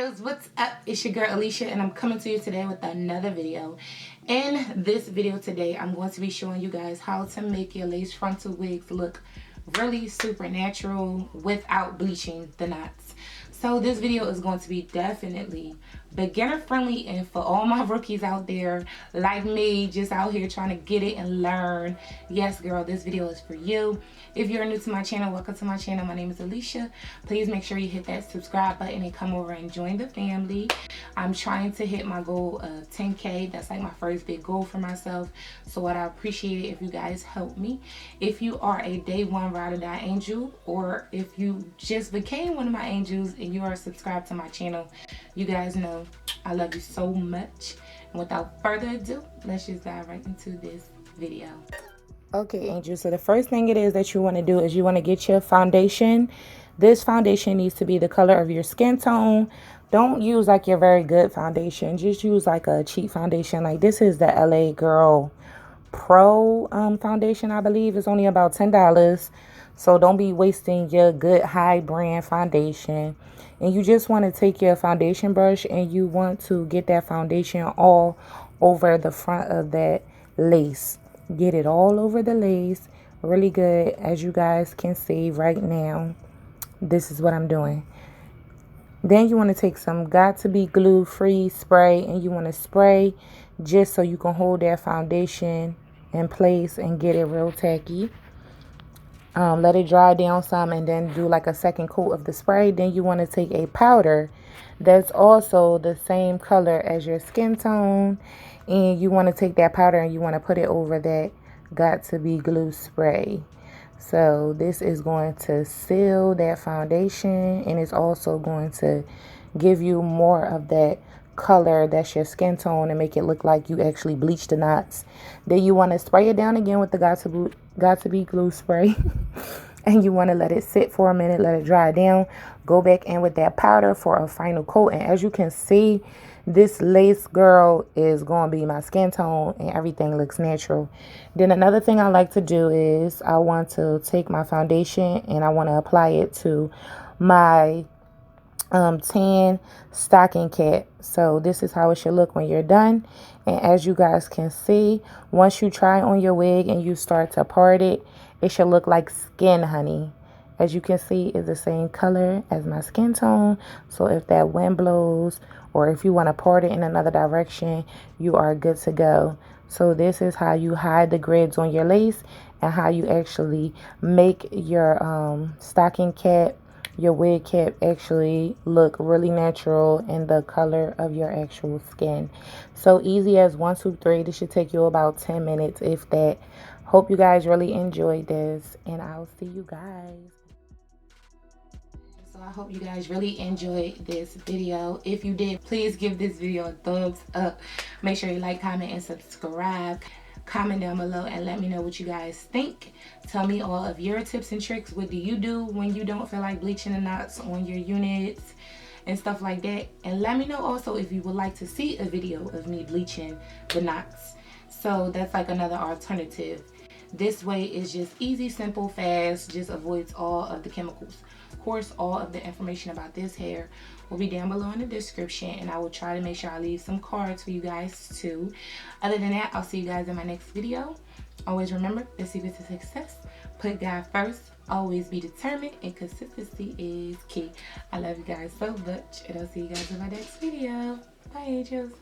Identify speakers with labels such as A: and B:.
A: angels, what's up? It's your girl Alicia, and I'm coming to you today with another video. In this video today, I'm going to be showing you guys how to make your lace frontal wigs look really super natural without bleaching the knots. So this video is going to be definitely beginner friendly, and for all my rookies out there like me, just out here trying to get it and learn, yes girl, this video is for you. If you're new to my channel, welcome to my channel. My name is Alicia. Please make sure you hit that subscribe button and come over and join the family. I'm trying to hit my goal of 10K. That's like my first big goal for myself, so I'd appreciate it if you guys help me. If you are a day one ride or die angel, or if you just became one of my angels and you are subscribed to my channel, you guys know I love you so much. And without further ado, let's just dive right into this video. Okay, angels, so the first thing it is that you want to do is you want to get your foundation. This foundation needs to be the color of your skin tone. Don't use like your very good foundation. Just use like a cheap foundation. Like this is the LA Girl Pro foundation, I believe. It's only about $10. So don't be wasting your good high brand foundation. And you just want to take your foundation brush and you want to get that foundation all over the front of that lace. Get it all over the lace really good. As you guys can see right now, this is what I'm doing. Then you want to take some got to be glue free spray, and you want to spray just so you can hold that foundation in place and get it real tacky. Let it dry down some and then do like a second coat of the spray. Then you want to take a powder that's also the same color as your skin tone, and you want to take that powder and you want to put it over that got to be glue spray. So this is going to seal that foundation, and it's also going to give you more of that color that's your skin tone and make it look like you actually bleached the knots. Then you want to spray it down again with the got to be glue spray. And you want to let it sit for a minute, let it dry down. Go back in with that powder for a final coat. And as you can see, this lace girl is going to be my skin tone and everything looks natural. Then another thing I like to do is I want to take my foundation and I want to apply it to my tan stocking cap. So this is how it should look when you're done. And as you guys can see, once you try on your wig and you start to part it, it should look like skin, honey. As you can see, it's the same color as my skin tone. So if that wind blows or if you want to part it in another direction, you are good to go. So this is how you hide the grids on your lace and how you actually make your stocking cap, your wig cap, actually look really natural in the color of your actual skin. So easy as 1, 2, 3. This should take you about 10 minutes, if that. Hope you guys really enjoyed this, and I'll see you guys. So I hope you guys really enjoyed this video. If you did, please give this video a thumbs up. Make sure you like, comment, and subscribe. Comment down below and let me know what you guys think. Tell me all of your tips and tricks. What do you do when you don't feel like bleaching the knots on your units and stuff like that? And let me know also if you would like to see a video of me bleaching the knots. So that's like another alternative. This way is just easy, simple, fast, just avoids all of the chemicals. Of course, all of the information about this hair will be down below in the description, and I will try to make sure I leave some cards for you guys too. Other than that, I'll see you guys in my next video. Always remember, the secret to success: put God first, always be determined, and consistency is key. I love you guys so much, and I'll see you guys in my next video. Bye, angels.